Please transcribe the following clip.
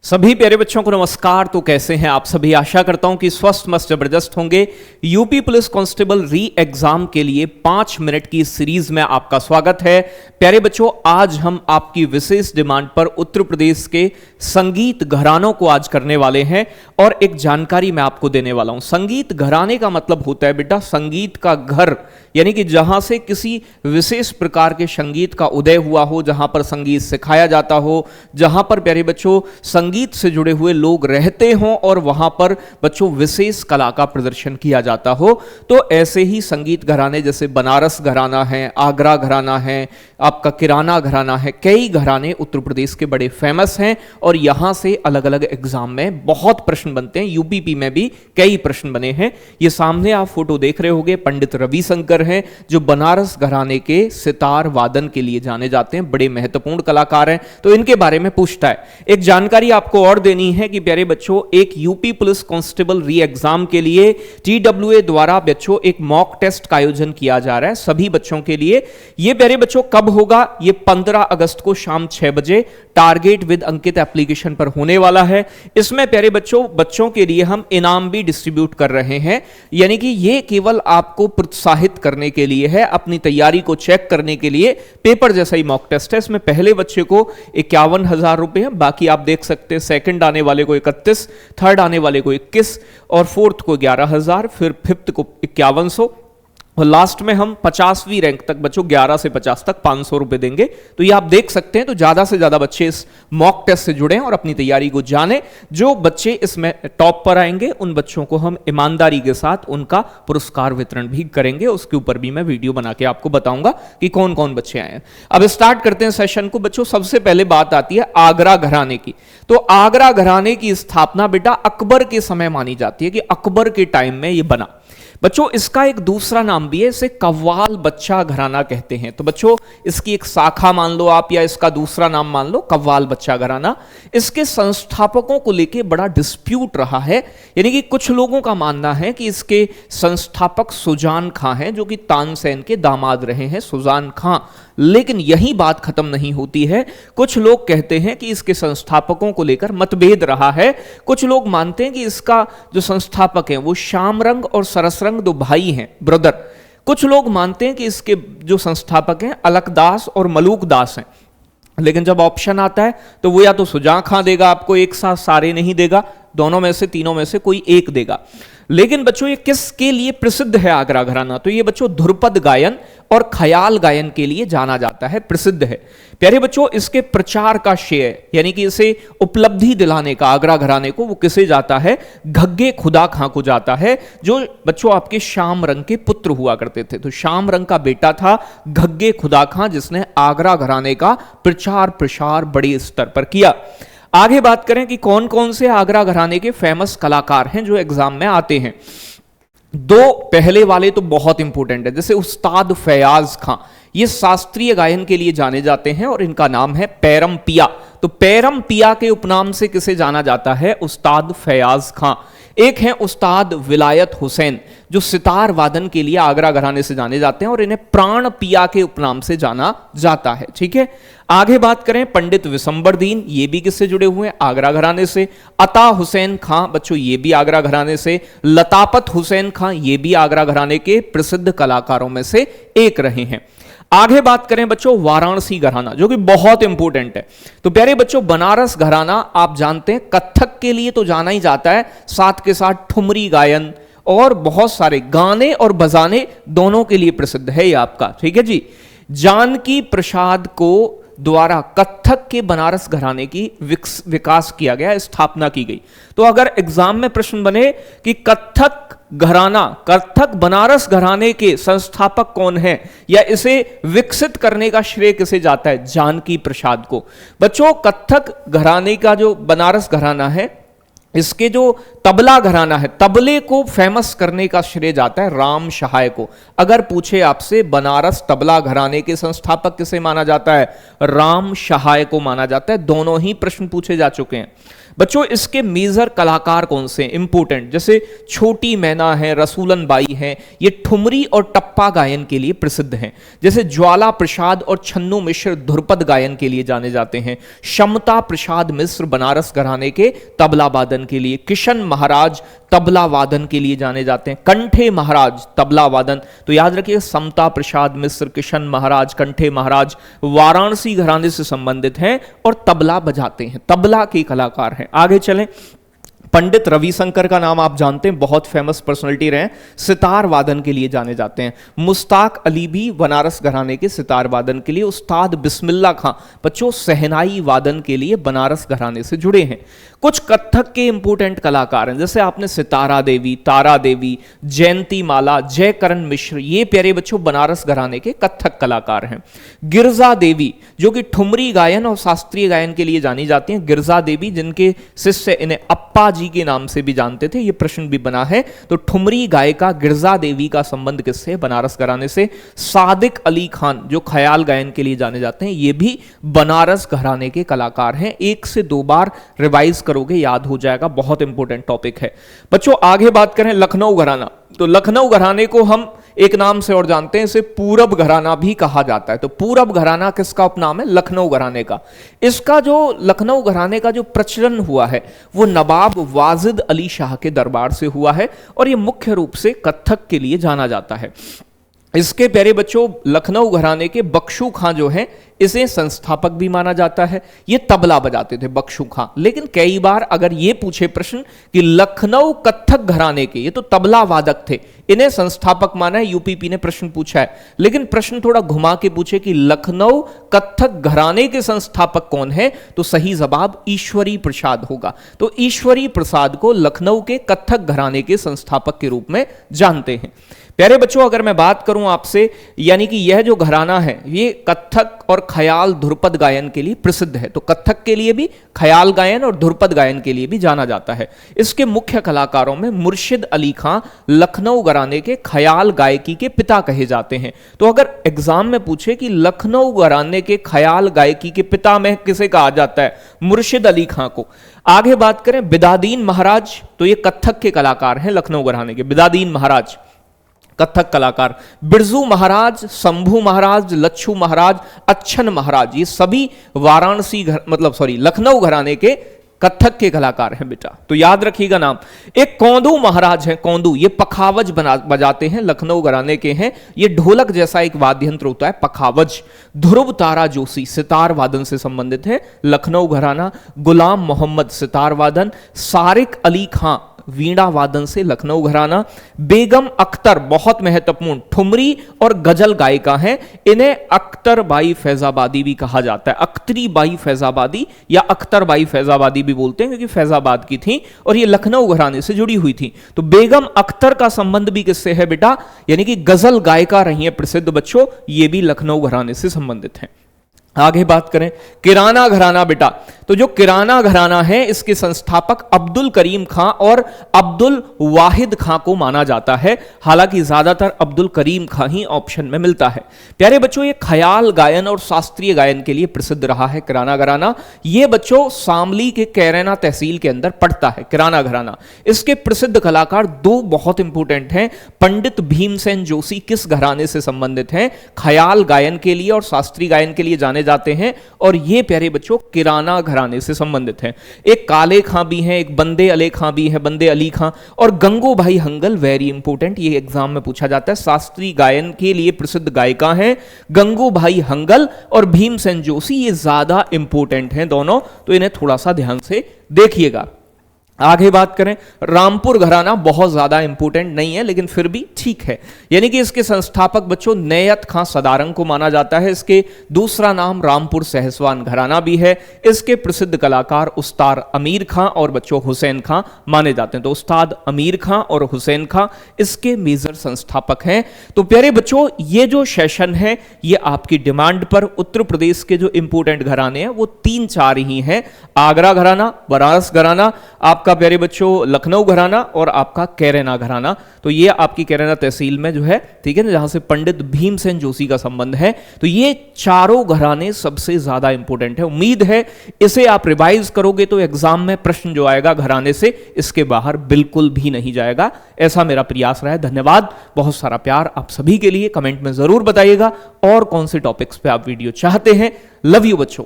सभी प्यारे बच्चों को नमस्कार। तो कैसे हैं आप सभी? आशा करता हूं कि स्वस्थ मस्त जबरदस्त होंगे। यूपी पुलिस कांस्टेबल री एग्जाम के लिए 5 मिनट की सीरीज में आपका स्वागत है। प्यारे बच्चों, आज हम आपकी विशेष डिमांड पर उत्तर प्रदेश के संगीत घरानों को आज करने वाले हैं और एक जानकारी मैं आपको देने वाला हूं। संगीत घराने का मतलब होता है बेटा संगीत का घर, यानी कि जहां से किसी विशेष प्रकार के संगीत का उदय हुआ हो, जहां पर संगीत सिखाया जाता हो, जहां पर प्यारे बच्चों संगीत से जुड़े हुए लोग रहते हों और वहां पर बच्चों विशेष कला का प्रदर्शन किया जाता हो। तो ऐसे ही संगीत घराने जैसे बनारस घराना है, आगरा घराना है, आपका किराना घराना है, कई घराने उत्तर प्रदेश के बड़े फेमस हैं और यहां से अलग अलग एग्जाम में बहुत प्रश्न बनते हैं। यूपीपी में भी कई प्रश्न बने हैं। ये सामने आप फोटो देख रहे होंगे, पंडित रविशंकर हैं जो बनारस घराने के सितार वादन के लिए जाने जाते हैं, बड़े महत्वपूर्ण कलाकार हैं। तो इनके बारे में पूछता है। एक जानकारी आपको और देनी है कि प्यारे बच्चों, एक यूपी पुलिस कांस्टेबल री एग्जाम के लिए टीडब्ल्यूए द्वारा बच्चों एक मॉक टेस्ट का आयोजन किया जा रहा है सभी बच्चों के लिए। ये प्यारे बच्चों कब होगा? ये 15 अगस्त को शाम 6 बजे टारगेट विद अंकित एप्लीकेशन पर होने वाला है। इसमें प्यारे बच्चों के लिए हम इनाम भी डिस्ट्रीब्यूट कर रहे हैं, यानी कि ये केवल आपको प्रोत्साहित करने के लिए है, अपनी तैयारी को चेक करने के लिए। पेपर जैसा ही मॉक टेस्ट है। इसमें पहले बच्चे को 51,000 रुपए है, बाकी आप देख सकते हैं सेकंड आने वाले को 31, थर्ड आने वाले को 21 और फोर्थ को 11,000, फिर फिफ्थ को 5100 और लास्ट में हम 50वीं रैंक तक बच्चों 11 से 50 तक 500 रुपए देंगे। तो ये आप देख सकते हैं। तो ज्यादा से ज्यादा बच्चे इस मॉक टेस्ट से जुड़े और अपनी तैयारी को जाने। जो बच्चे इसमें टॉप पर आएंगे उन बच्चों को हम ईमानदारी के साथ उनका पुरस्कार वितरण भी करेंगे। उसके ऊपर भी मैं वीडियो बना के आपको बताऊंगा कि कौन कौन बच्चे आए हैं। अब स्टार्ट करते हैं सेशन को बच्चों। सबसे पहले बात आती है आगरा घराने की। तो आगरा घराने की स्थापना बेटा अकबर के समय मानी जाती है कि अकबर के टाइम में यह बना। बच्चों इसका एक दूसरा नाम भी है, इसे कव्वाल बच्चा घराना कहते हैं। तो बच्चों इसकी एक शाखा मान लो आप, या इसका दूसरा नाम मान लो कव्वाल बच्चा घराना। इसके संस्थापकों को लेके बड़ा डिस्प्यूट रहा है, यानी कि कुछ लोगों का मानना है कि इसके संस्थापक सुजान खां हैं जो कि तानसेन के दामाद रहे हैं, सुजान खां। लेकिन यही बात खत्म नहीं होती है। कुछ लोग कहते हैं कि इसके संस्थापकों को लेकर मतभेद रहा है। कुछ लोग मानते हैं कि इसका जो संस्थापक है वो श्यामरंग और सरसरंग दो भाई हैं, ब्रदर। कुछ लोग मानते हैं कि इसके जो संस्थापक हैं अलकदास और मलूक दास हैं। लेकिन जब ऑप्शन आता है तो वो या तो सुजान खां देगा आपको, एक साथ सारे नहीं देगा, दोनों में से तीनों में से कोई एक देगा। लेकिन बच्चों ये किसके लिए प्रसिद्ध है आगरा घराना? तो ये बच्चों ध्रुपद गायन और ख्याल गायन के लिए जाना जाता है, प्रसिद्ध है। प्यारे बच्चों इसके प्रचार का श्रेय, यानी कि इसे उपलब्धि दिलाने का आगरा घराने को, वो किसे जाता है? घग्गे खुदा खां को जाता है, जो बच्चों आपके श्याम रंग के पुत्र हुआ करते थे। तो श्याम रंग का बेटा था घग्गे खुदा खां, जिसने आगरा घराने का प्रचार प्रसार बड़े स्तर पर किया। आगे बात करें कि कौन कौन से आगरा घराने के फेमस कलाकार हैं जो एग्जाम में आते हैं। दो पहले वाले तो बहुत इंपॉर्टेंट है, जैसे उस्ताद फैयाज खां, ये शास्त्रीय गायन के लिए जाने जाते हैं और इनका नाम है पैरम पिया। तो पैरम पिया के उपनाम से किसे जाना जाता है? उस्ताद फैयाज खां। एक है उस्ताद विलायत हुसैन जो सितार वादन के लिए आगरा घराने से जाने जाते हैं और इन्हें प्राण पिया के उपनाम से जाना जाता है। ठीक है। आगे बात करें पंडित विशंबरदीन, ये भी किससे जुड़े हुए हैं? आगरा घराने से। अता हुसैन खां बच्चों, ये भी आगरा घराने से। लतापत हुसैन खां, ये भी आगरा घराने के प्रसिद्ध कलाकारों में से एक रहे हैं। आगे बात करें बच्चों वाराणसी घराना, जो कि बहुत इंपॉर्टेंट है। तो प्यारे बच्चों बनारस घराना आप जानते हैं कथक के लिए तो जाना ही जाता है, साथ के साथ ठुमरी गायन और बहुत सारे गाने और बजाने दोनों के लिए प्रसिद्ध है ये आपका। ठीक है जी। जानकी प्रसाद को द्वारा कथक के बनारस घराने की विकास किया गया, स्थापना की गई। तो अगर एग्जाम में प्रश्न बने कि कथक घराना, कथक बनारस घराने के संस्थापक कौन है या इसे विकसित करने का श्रेय किसे जाता है? जानकी प्रसाद को। बच्चों कथक घराने का जो बनारस घराना है, इसके जो तबला घराना है, तबले को फेमस करने का श्रेय जाता है राम सहाय को। अगर पूछे आपसे बनारस तबला घराने के संस्थापक किसे माना जाता है, राम सहाय को माना जाता है। दोनों ही प्रश्न पूछे जा चुके हैं बच्चों। इसके मेजर कलाकार कौन से इंपोर्टेंट, जैसे छोटी मैना है, रसूलन बाई है, ये ठुमरी और टप्पा गायन के लिए प्रसिद्ध हैं। जैसे ज्वाला प्रसाद और छन्नू मिश्र ध्रुपद गायन के लिए जाने जाते हैं। शमता प्रसाद मिश्र बनारस घराने के तबला वादन के लिए। किशन महाराज तबला वादन के लिए जाने जाते हैं। कंठे महाराज तबला वादन, तो याद रखिए समता प्रसाद मिश्र, किशन महाराज, कंठे महाराज वाराणसी घराने से संबंधित हैं और तबला बजाते हैं, तबला के कलाकार हैं। आगे चलें, पंडित रविशंकर का नाम आप जानते हैं, बहुत फेमस पर्सनालिटी रहे, सितार वादन के लिए जाने जाते हैं। मुश्ताक अली भी बनारस घराने के सितार वादन के लिए। उस्ताद बिस्मिल्ला खां बच्चों सहनाई वादन के लिए बनारस घराने से जुड़े हैं। कुछ कत्थक के इंपोर्टेंट कलाकार हैं, जैसे आपने सितारा देवी, तारा देवी, जयंती माला, जयकरण मिश्र, ये प्यारे बच्चों बनारस घराने के कत्थक कलाकार हैं। गिरजा देवी जो कि ठुमरी गायन और शास्त्रीय गायन के लिए जानी जाती हैं। गिरजा देवी जिनके शिष्य इन्हें अप्पा जी के नाम से भी जानते थे, ये प्रश्न भी बना है। तो ठुमरी गायिका गिरजा देवी का संबंध किससे, बनारस घराने से। सादिक अली खान जो ख्याल गायन के लिए जाने जाते हैं, ये भी बनारस घराने के कलाकार हैं। 1 से 2 बार रिवाइज करोगे याद हो जाएगा, बहुत इंपॉर्टेंट टॉपिक है बच्चों। आगे बात करें लखनऊ घराना, तो लखनऊ घराने को हम एक नाम से और जानते हैं, इसे पूरब घराना भी कहा जाता है। तो पूरब घराना किसका उपनाम है, लखनऊ घराने का। इसका जो लखनऊ घराने का जो प्रचलन हुआ है वो नवाब वाजिद अली शाह के दरबार से हुआ है और ये मुख्य रूप से कत्थक के लिए जाना जाता है। इसके प्यारे बच्चों लखनऊ घराने के बख्शू खां जो हैं, इसे संस्थापक भी माना जाता है। ये तबला बजाते थे बख्शू खां, लेकिन कई बार अगर ये पूछे प्रश्न कि लखनऊ कत्थक घराने के, ये तो तबला वादक थे, इन्हें संस्थापक माना है, यूपीपी ने प्रश्न पूछा है, लेकिन प्रश्न थोड़ा घुमा के पूछे कि लखनऊ कत्थक घराने के संस्थापक कौन है, तो सही जवाब ईश्वरी प्रसाद होगा। तो ईश्वरी प्रसाद को लखनऊ के कत्थक घराने के संस्थापक के रूप में जानते हैं। प्यारे बच्चों अगर मैं बात करूं आपसे, यानी कि यह जो घराना है ये कत्थक और ख्याल ध्रुपद गायन के लिए प्रसिद्ध है। तो कत्थक के लिए भी, ख्याल गायन और ध्रुपद गायन के लिए भी जाना जाता है। इसके मुख्य कलाकारों में मुर्शिद अली खां लखनऊ घराने के ख्याल गायकी के पिता कहे जाते हैं। तो अगर एग्जाम में पूछे कि लखनऊ घराने के ख्याल गायकी के पिता में किसे कहा जाता है, मुर्शिद अली खां को। आगे बात करें बिदादीन महाराज, तो ये कत्थक के कलाकार हैं लखनऊ घराने के, बिदादीन महाराज कत्थक कलाकार। बिरजू महाराज, शंभू महाराज, लच्छू महाराज, अच्छन महाराज, ये सभी वाराणसी लखनऊ घराने के कत्थक के कलाकार हैं बेटा, तो याद रखिएगा नाम। एक कौंदू महाराज हैं, कौंदू, ये पखावज बजाते हैं, लखनऊ घराने के हैं। ये ढोलक जैसा एक वाद्य यंत्र होता है पखावज। ध्रुव तारा जोशी सितार वादन से संबंधित है, लखनऊ घराना। गुलाम मोहम्मद सितार वादन। सारिक अली खां वीणा वादन से लखनऊ घराना। बेगम अख्तर बहुत महत्वपूर्ण ठुमरी और गजल गायिका हैं, इन्हें अख्तर बाई फैजाबादी भी कहा जाता है। अख्तरी बाई फैजाबादी या अख्तर बाई फैजाबादी भी बोलते हैं क्योंकि फैजाबाद की थी और ये लखनऊ घराने से जुड़ी हुई थी। तो बेगम अख्तर का संबंध भी किससे है बेटा, यानी कि गजल गायिका रही है प्रसिद्ध बच्चों, ये भी लखनऊ घराने से संबंधित है। आगे बात करें किराना घराना बेटा, तो जो किराना घराना है इसके संस्थापक अब्दुल करीम खां और अब्दुल वाहिद खां को माना जाता है। हालांकि ज्यादातर अब्दुल करीम खां ही ऑप्शन में मिलता है। प्यारे बच्चों ये ख्याल गायन और शास्त्रीय गायन के लिए प्रसिद्ध रहा है किराना घराना। ये बच्चों शामली के कैरेना तहसील के अंदर पड़ता है किराना घराना। इसके प्रसिद्ध कलाकार दो बहुत इंपोर्टेंट हैं। पंडित भीमसेन जोशी किस घराने से संबंधित हैं, ख्याल गायन के लिए और शास्त्रीय गायन के लिए जाने जाते हैं और ये प्यारे बच्चों किराना घराने से संबंधित हैं। एक काले खां भी हैं, एक बंदे अली खां भी है, बंदे अली खां, और गंगू भाई हंगल, वेरी इंपोर्टेंट, ये एग्जाम में पूछा जाता है। शास्त्रीय गायन के लिए प्रसिद्ध गायिका हैं गंगू भाई हंगल और भीमसेन जोशी, ये ज्यादा इंपोर्टेंट हैं दोनों, तो इन्हें थोड़ा सा ध्यान से देखिएगा। आगे बात करें रामपुर घराना, बहुत ज्यादा इंपोर्टेंट नहीं है लेकिन फिर भी ठीक है, यानी कि इसके संस्थापक बच्चों नैयत खां सदारंग को माना जाता है। इसके दूसरा नाम रामपुर सहसवान घराना भी है। इसके प्रसिद्ध कलाकार उस्ताद अमीर खां और बच्चों हुसैन खां माने जाते हैं। तो उस्ताद अमीर खां और हुसैन खां इसके मेजर संस्थापक हैं। तो प्यारे बच्चों ये जो सेशन है ये आपकी डिमांड पर उत्तर प्रदेश के जो इंपोर्टेंट घराने हैं वो 3-4 ही हैं। आगरा घराना, बनारस घराना, आपका आपका प्यारे बच्चों लखनऊ घराना और आपका कैरेना घराना। तो ये आपकी कैरेना तहसील में जो है, ठीक है ना, जहां से पंडित भीमसेन जोशी का संबंध है। तो ये चारों घराने सबसे ज्यादा इंपॉर्टेंट है। उम्मीद है इसे आप रिवाइज करोगे तो एग्जाम में प्रश्न जो आएगा घराने से, इसके बाहर बिल्कुल भी नहीं जाएगा। ऐसा मेरा प्रयास रहा है। धन्यवाद, बहुत सारा प्यार आप सभी के लिए। कमेंट में जरूर बताइएगा और कौन से टॉपिक्स पे आप वीडियो चाहते हैं। लव यू बच्चों।